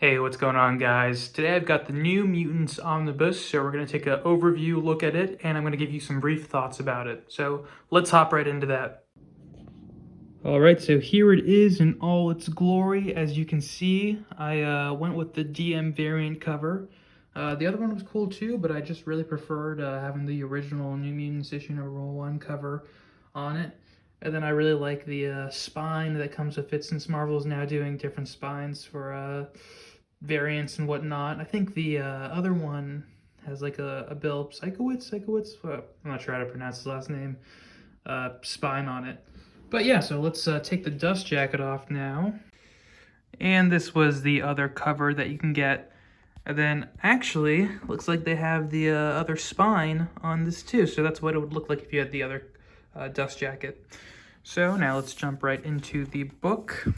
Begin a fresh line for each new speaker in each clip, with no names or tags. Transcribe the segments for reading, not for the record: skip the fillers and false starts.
Hey, what's going on, guys? Today I've got the new Mutants Omnibus, so we're going to take an overview look at it, and I'm going to give you some brief thoughts about it. So let's hop right into that. Alright, so here it is in all its glory. As you can see, I went with the DM variant cover. The other one was cool too, but I just really preferred having the original New Mutants issue number 1 cover on it. And then I really like the spine that comes with it, since Marvel's now doing different spines for variants and whatnot. I think the other one has like a Bill Psychowitz, I'm not sure how to pronounce his last name, spine on it. But yeah, so let's take the dust jacket off now. And this was the other cover that you can get. And then actually, looks like they have the other spine on this too. So that's what it would look like if you had the other dust jacket. So now let's jump right into the book.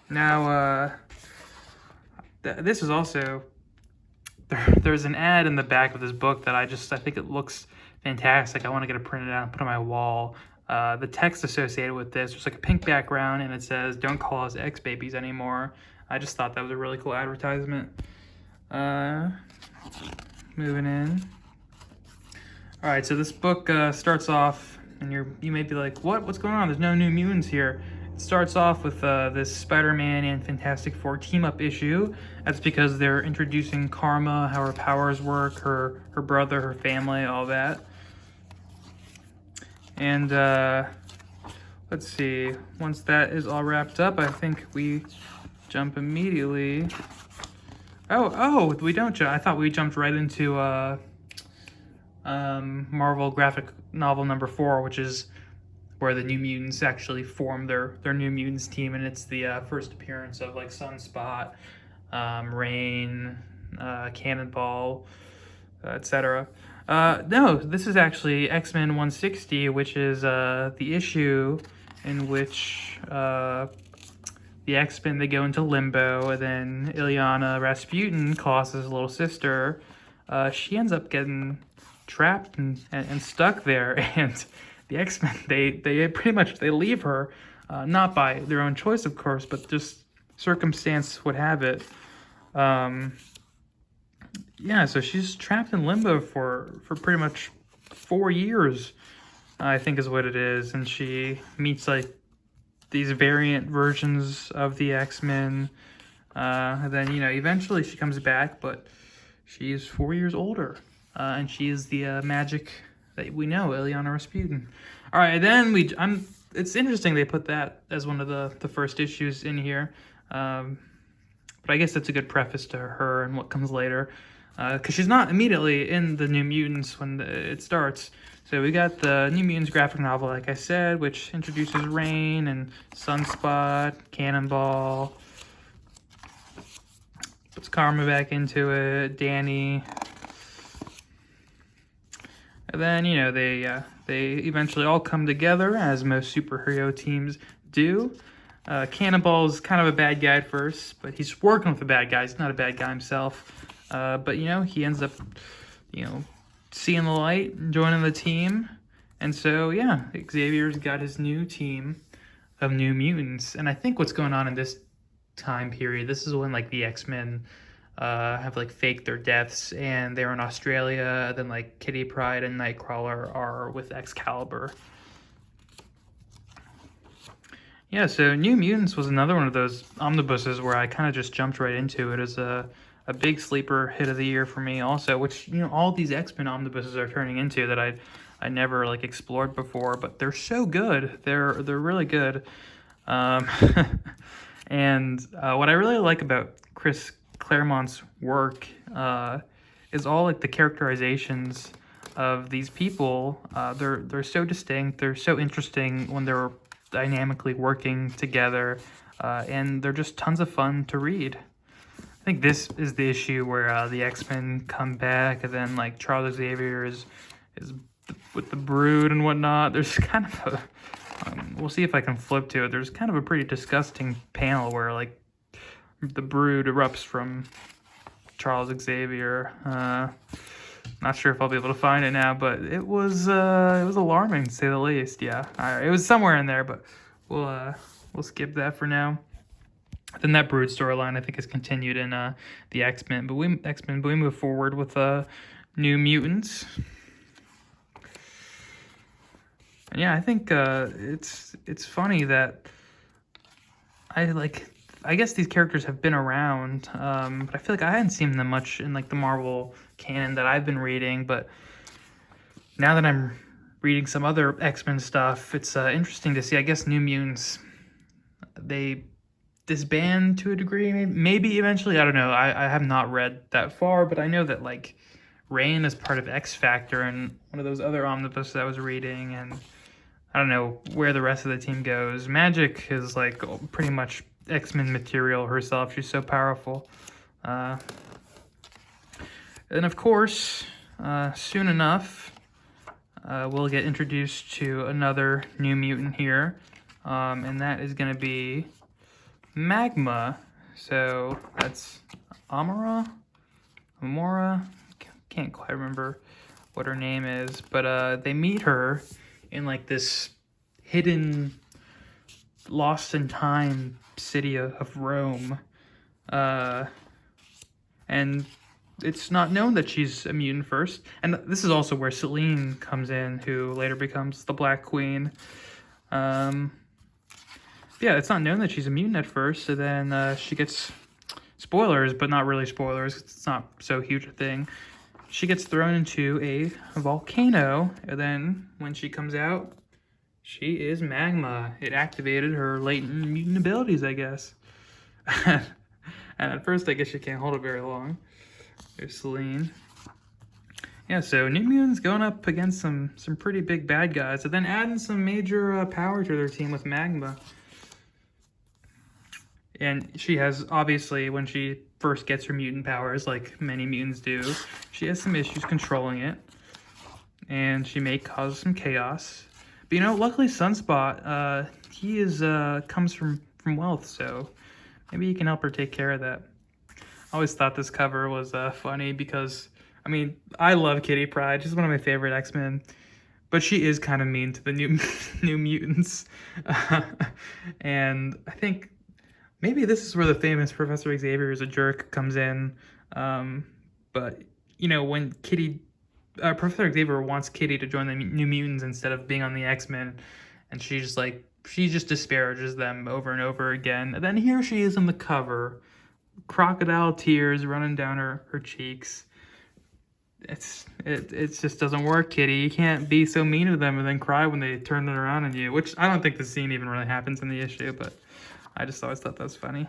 Now, this is also, there's an ad in the back of this book that I think it looks fantastic. I want to get it printed out and put on my wall. The text associated with this, there's like a pink background, and it says, "Don't call us X-Babies anymore." I just thought that was a really cool advertisement. Moving in. All right, so this book starts off, and you may be like, what's going on? There's no New Mutants here. It starts off with this Spider-Man and Fantastic Four team-up issue. That's because they're introducing Karma, how her powers work, her brother, her family, all that. And let's see, once that is all wrapped up, I think we jump immediately. Oh, we don't jump. I thought we jumped right into Marvel graphic novel number 4, which is where the New Mutants actually form their New Mutants team, and it's the first appearance of like Sunspot, Rain, Cannonball, etc. No, this is actually X-Men 160, which is the issue in which the X-Men, they go into limbo, and then Illyana Rasputin, Colossus' little sister, she ends up getting trapped and stuck there, and the X-Men, they pretty much, they leave her, not by their own choice, of course, but just circumstance would have it. Yeah, so she's trapped in limbo for pretty much 4 years, I think is what it is, and she meets like these variant versions of the X-Men, and then, eventually she comes back, but she's 4 years older, and she is the magic that we know, Illyana Rasputin. All right, then it's interesting they put that as one of the first issues in here, but I guess that's a good preface to her and what comes later. Because she's not immediately in the New Mutants when it starts. So we got the New Mutants graphic novel, like I said, which introduces Rain and Sunspot, Cannonball, puts Karma back into it, Danny. And then, they eventually all come together, as most superhero teams do. Cannonball's kind of a bad guy at first, but he's working with the bad guys. He's not a bad guy himself. But, he ends up, seeing the light, joining the team. And so, yeah, Xavier's got his new team of New Mutants. And I think what's going on in this time period, this is when, like, the X-Men have, like, faked their deaths. And they're in Australia. Then, like, Kitty Pryde and Nightcrawler are with Excalibur. Yeah, so New Mutants was another one of those omnibuses where I kind of just jumped right into it as a big sleeper hit of the year for me also, which, all these X-Men omnibuses are turning into that I never, like, explored before, but they're so good. They're really good. And what I really like about Chris Claremont's work is all, like, the characterizations of these people. They're so distinct. They're so interesting when they're dynamically working together, and they're just tons of fun to read. I think this is the issue where the X-Men come back, and then, like, Charles Xavier is with the Brood and whatnot. There's kind of a we'll see if I can flip to it. There's kind of a pretty disgusting panel where, like, the Brood erupts from Charles Xavier. Not sure if I'll be able to find it now, but it was alarming, to say the least. Yeah, it was somewhere in there, but we'll skip that for now. Then that Brood storyline, I think, is continued in the X-Men. But we move forward with New Mutants. And yeah, I think it's funny that I guess these characters have been around, but I feel like I hadn't seen them much in like the Marvel canon that I've been reading. But now that I'm reading some other X-Men stuff, it's interesting to see. I guess New Mutants, they disband to a degree, maybe eventually. I don't know. I have not read that far, but I know that like Rain is part of X Factor and one of those other omnibus that I was reading, and I don't know where the rest of the team goes. Magic is like pretty much X-Men material herself. She's so powerful. And of course, soon enough, we'll get introduced to another New Mutant here, and that is going to be Magma. So that's Amora, can't quite remember what her name is, but they meet her in like this hidden, lost in time city of Rome, and it's not known that she's a mutant first. And this is also where Selene comes in, who later becomes the Black Queen. Yeah, it's not known that she's a mutant at first, so then she gets, spoilers, but not really spoilers, it's not so huge a thing. She gets thrown into a volcano, and then when she comes out, she is Magma. It activated her latent mutant abilities, I guess. And at first, I guess she can't hold it very long. There's Selene. Yeah, so New Mutants going up against some pretty big bad guys, and then adding some major power to their team with Magma. And she has, obviously, when she first gets her mutant powers, like many mutants do, she has some issues controlling it. And she may cause some chaos. But, you know, luckily Sunspot, he is comes from wealth, so maybe he can help her take care of that. I always thought this cover was funny because, I mean, I love Kitty Pryde. She's one of my favorite X-Men. But she is kind of mean to the New Mutants. And I think maybe this is where the famous Professor Xavier is a jerk comes in. But, you know, when Professor Xavier wants Kitty to join the New Mutants instead of being on the X-Men, and she just disparages them over and over again. And then here she is on the cover, crocodile tears running down her cheeks. It just doesn't work, Kitty. You can't be so mean to them and then cry when they turn it around on you, which I don't think the scene even really happens in the issue, but I just always thought that was funny.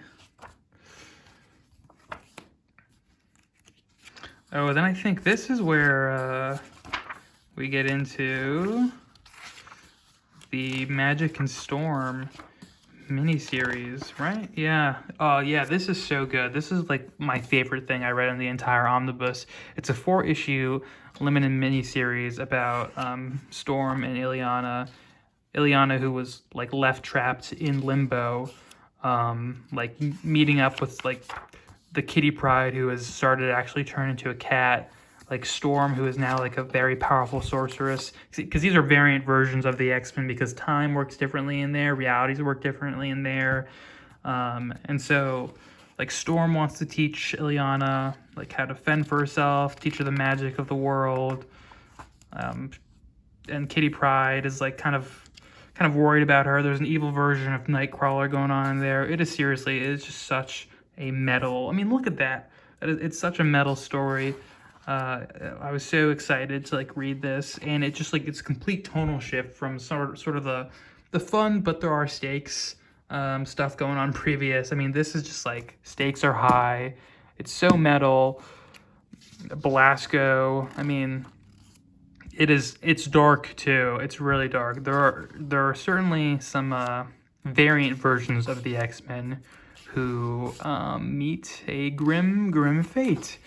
Oh, then I think this is where we get into the Magic and Storm miniseries, right? Yeah. Oh, yeah, this is so good. This is like my favorite thing I read in the entire omnibus. It's a 4-issue limited miniseries about Storm and Illyana. Illyana, who was like left trapped in limbo, like meeting up with like the Kitty Pryde, who has started to actually turn into a cat, like Storm, who is now like a very powerful sorceress, because these are variant versions of the X-Men, because time works differently in there, realities work differently in there, and so like Storm wants to teach Illyana like how to fend for herself, teach her the magic of the world, and Kitty Pryde is like kind of worried about her. There's an evil version of Nightcrawler going on in there. It is just such a metal, I mean, look at that. It's such a metal story. I was so excited to like read this, and it just like it's a complete tonal shift from sort of the fun but there are stakes stuff going on previous. I mean, this is just like stakes are high. It's so metal. Belasco, I mean, it's dark too. It's really dark. There are certainly some variant versions of the X-Men who meet a grim fate.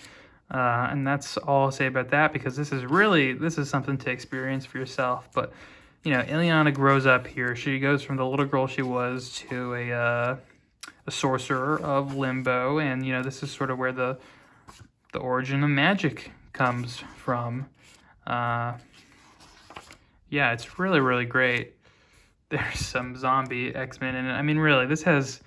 And that's all I'll say about that, because this is something to experience for yourself. But, you know, Illyana grows up here. She goes from the little girl she was to a sorcerer of Limbo, and, you know, this is sort of where the origin of magic comes from. Yeah, it's really, really great. There's some zombie X-Men in it. I mean, really, this has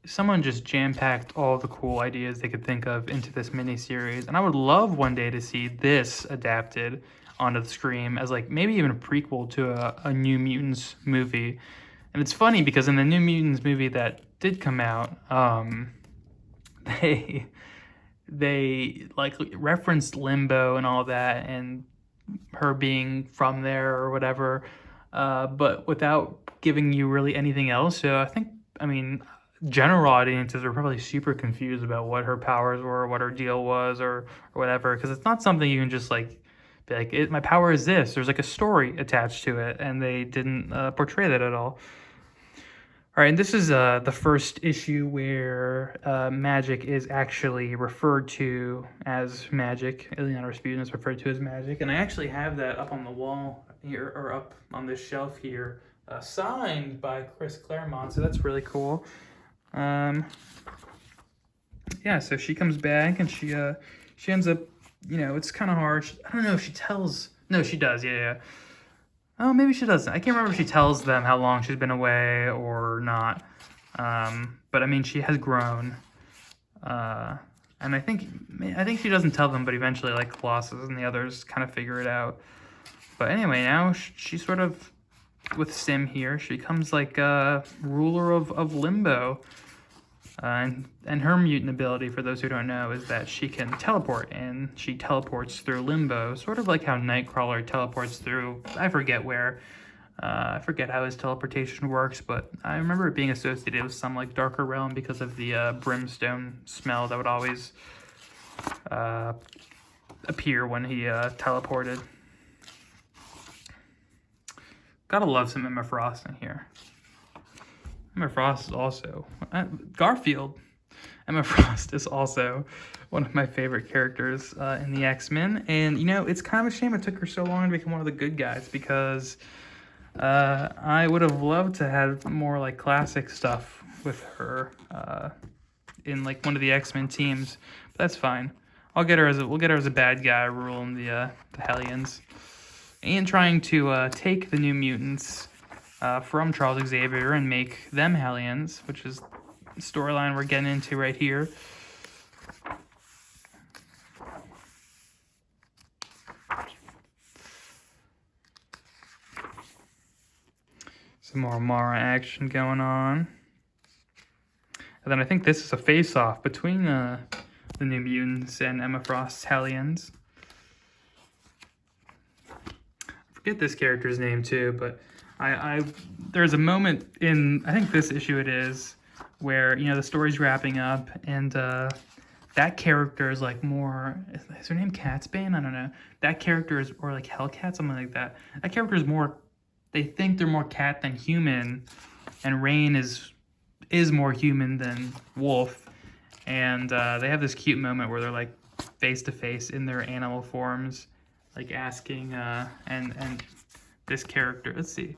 someone just jam-packed all the cool ideas they could think of into this miniseries, and I would love one day to see this adapted onto the screen as like maybe even a prequel to a New Mutants movie. And it's funny because in the New Mutants movie that did come out, they like referenced Limbo and all that, and her being from there or whatever, but without giving you really anything else. So I mean, general audiences are probably super confused about what her powers were, what her deal was, or whatever, because it's not something you can just like be like, my power is this. There's like a story attached to it, and they didn't portray that at all. All right, and this is the first issue where magic is actually referred to as magic. Ileana Rasputin is referred to as magic, and I actually have that up on the wall here, or up on this shelf here, signed by Chris Claremont, so that's really cool. Yeah, so she comes back, and she ends up, you know, it's kind of hard. I don't know if she tells... No, she does, yeah. Oh, maybe she doesn't. I can't remember if she tells them how long she's been away or not. But I mean, she has grown. And I think she doesn't tell them, but eventually, like, Colossus and the others kind of figure it out. But anyway, now she's sort of, with Sim here, she becomes like a ruler of Limbo. And her mutant ability, for those who don't know, is that she can teleport, and she teleports through Limbo, sort of like how Nightcrawler teleports through, I forget where. I forget how his teleportation works, but I remember it being associated with some like darker realm because of the brimstone smell that would always appear when he teleported. Gotta love some Emma Frost in here. Emma Frost is also... Garfield. Emma Frost is also one of my favorite characters in the X-Men. And, you know, it's kind of a shame it took her so long to become one of the good guys, because I would have loved to have more, like, classic stuff with her in, like, one of the X-Men teams. But that's fine. We'll get her as a bad guy ruling the Hellions. And trying to take the New Mutants... from Charles Xavier and make them Hellions, which is the storyline we're getting into right here. Some more Mara action going on. And then I think this is a face-off between the New Mutants and Emma Frost's Hellions. I forget this character's name too, but there's a moment in, I think this issue it is, where, you know, the story's wrapping up, and that character is like more, is her name Catsbane? I don't know. That character is, or like Hellcat, something like that. That character is more, they think they're more cat than human, and Rain is more human than Wolf, and they have this cute moment where they're like face to face in their animal forms, like asking, and this character, let's see.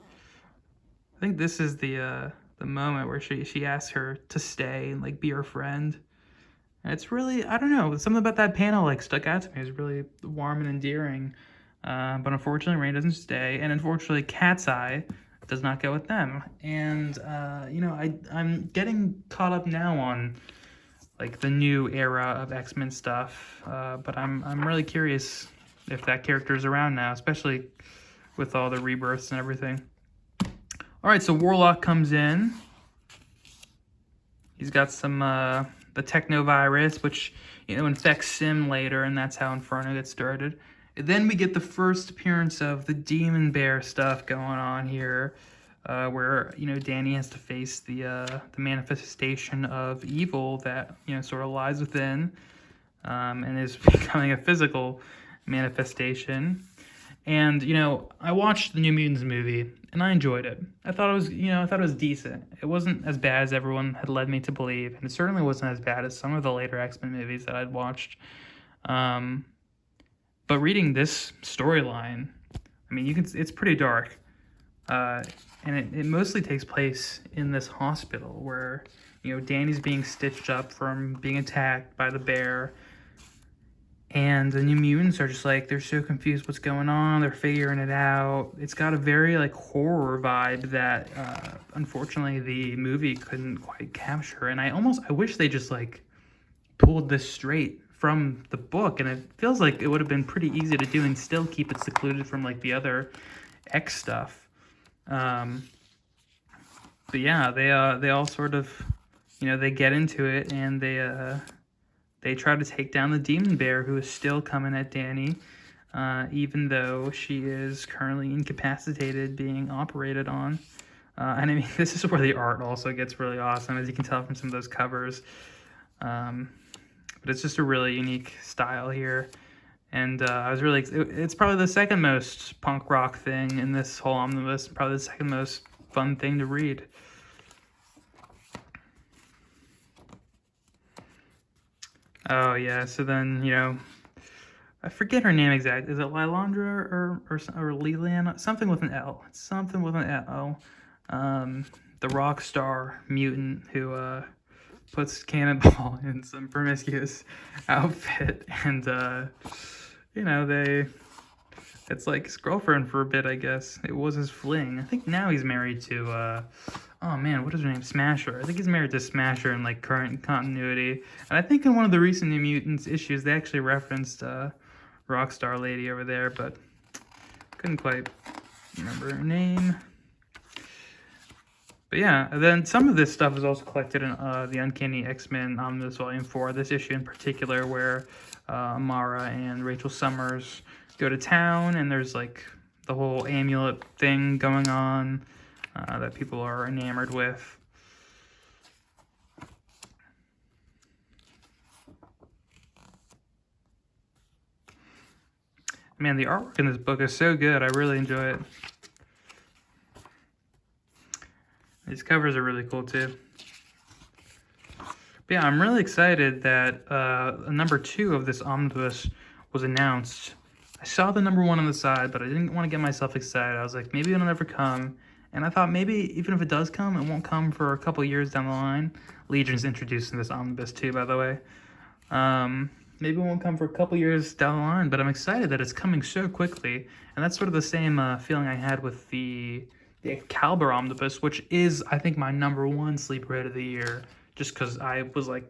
I think this is the moment where she asks her to stay and like be her friend. And it's really, I don't know, something about that panel like stuck out to me. It's really warm and endearing. But unfortunately, Rain doesn't stay, and unfortunately, Cat's Eye does not go with them. And you know, I'm getting caught up now on like the new era of X-Men stuff. But I'm really curious if that character is around now, especially with all the rebirths and everything. All right, so Warlock comes in. He's got some the technovirus, which, you know, infects Sim later, and that's how Inferno gets started. And then we get the first appearance of the Demon Bear stuff going on here, where, you know, Danny has to face the manifestation of evil that, you know, sort of lies within, and is becoming a physical manifestation. And, you know, I watched the New Mutants movie, and I enjoyed it. I thought it was decent. It wasn't as bad as everyone had led me to believe, and it certainly wasn't as bad as some of the later X-Men movies that I'd watched. But reading this storyline, I mean, it's pretty dark. And it mostly takes place in this hospital where, you know, Danny's being stitched up from being attacked by the bear. And the New Mutants are just like, they're so confused what's going on, they're figuring it out. It's got a very like horror vibe that unfortunately the movie couldn't quite capture. And I wish they just like pulled this straight from the book, and it feels like it would have been pretty easy to do and still keep it secluded from like the other X stuff. But yeah, they all sort of, they get into it, and they try to take down the demon bear, who is still coming at Danny, even though she is currently incapacitated, being operated on. And I mean, this is where the art also gets really awesome, as you can tell from some of those covers. But it's just a really unique style here. And I was really, it's probably the second most punk rock thing in this whole omnibus, probably the second most fun thing to read. Oh yeah, so then, I forget her name exactly. Is it Lilandra or Leland? Something with an L. It's something with an L. The rock star mutant who puts Cannonball in some promiscuous outfit, and it's like his girlfriend for a bit, I guess. It was his fling. I think now he's married to oh man, what is her name? Smasher. I think he's married to Smasher in like current continuity. And I think in one of the recent New Mutants issues they actually referenced Rockstar lady over there, but couldn't quite remember her name. But yeah, and then some of this stuff is also collected in the Uncanny X-Men Omnibus Volume 4, this issue in particular, where Amara and Rachel Summers go to town, and there's like the whole amulet thing going on that people are enamored with. Man, the artwork in this book is so good. I really enjoy it. These covers are really cool too. But yeah, I'm really excited that number 2 of this omnibus was announced. I saw the number 1 on the side, but I didn't want to get myself excited. I was like, maybe it'll never come. And I thought maybe even if it does come, it won't come for a couple years down the line. Legion's introduced in this omnibus too, by the way. Maybe it won't come for a couple years down the line, but I'm excited that it's coming so quickly. And that's sort of the same feeling I had with the Excalibur Omnibus, which is, I think, my number 1 sleeper hit of the year. Just because I was like,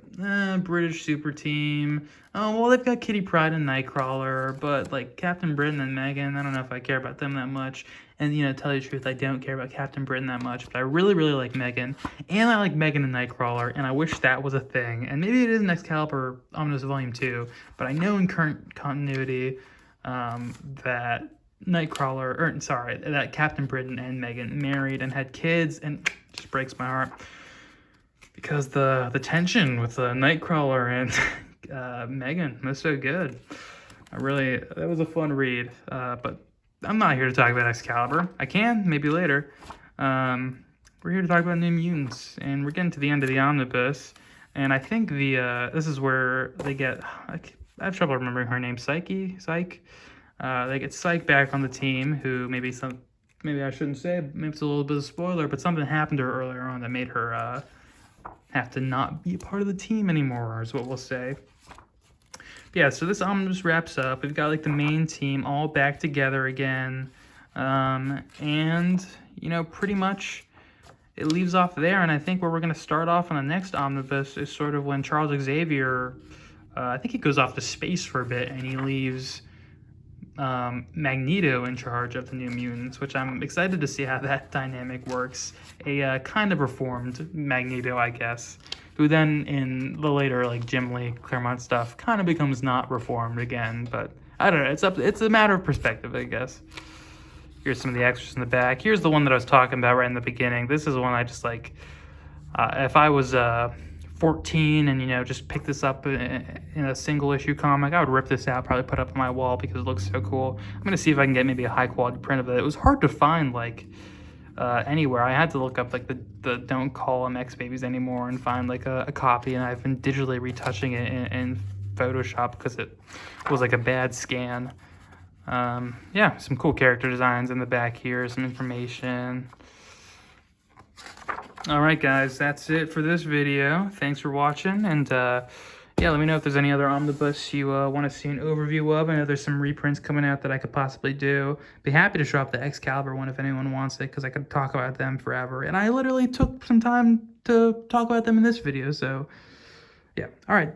British super team. Oh, well, they've got Kitty Pryde and Nightcrawler, but like Captain Britain and Megan, I don't know if I care about them that much. And, to tell you the truth, I don't care about Captain Britain that much, but I really, really like Megan. And I like Megan and Nightcrawler, and I wish that was a thing. And maybe it is in Excalibur Omnibus Volume 2, but I know in current continuity that that Captain Britain and Megan married and had kids, and it just breaks my heart. Because the tension with Nightcrawler and Megan was so good. That was a fun read. But I'm not here to talk about Excalibur. I can, maybe later. We're here to talk about New Mutants, and we're getting to the end of the omnibus. And I think this is where they get, I have trouble remembering her name, Psyche? They get Psyche back on the team, who maybe I shouldn't say, maybe it's a little bit of a spoiler, but something happened to her earlier on that made her have to not be a part of the team anymore, is what we'll say. But yeah, so this omnibus wraps up. We've got like the main team all back together again, and pretty much it leaves off there. And I think where we're going to start off on the next omnibus is sort of when Charles Xavier, I think he goes off to space for a bit, and he leaves Magneto in charge of the New Mutants, which I'm excited to see how that dynamic works. A kind of reformed Magneto, I guess, who then in the later like Jim Lee Claremont stuff kind of becomes not reformed again. But I don't know. It's a matter of perspective, I guess. Here's some of the extras in the back. Here's the one that I was talking about right in the beginning. This is one I just like. If I was 14 and just pick this up in a single issue comic, I would rip this out, probably put it up on my wall because it looks so cool. I'm gonna see if I can get maybe a high quality print of it. It was hard to find like anywhere. I had to look up like the Don't Call Them X Babies Anymore and find like a copy, and I've been digitally retouching it in Photoshop because it was like a bad scan. Yeah, some cool character designs in the back here, some information. Alright guys, that's it for this video. Thanks for watching, and Yeah, let me know if there's any other omnibus you want to see an overview of. I know there's some reprints coming out that I could possibly do. Be happy to show up the Excalibur one if anyone wants it, because I could talk about them forever. And I literally took some time to talk about them in this video, so yeah. All right.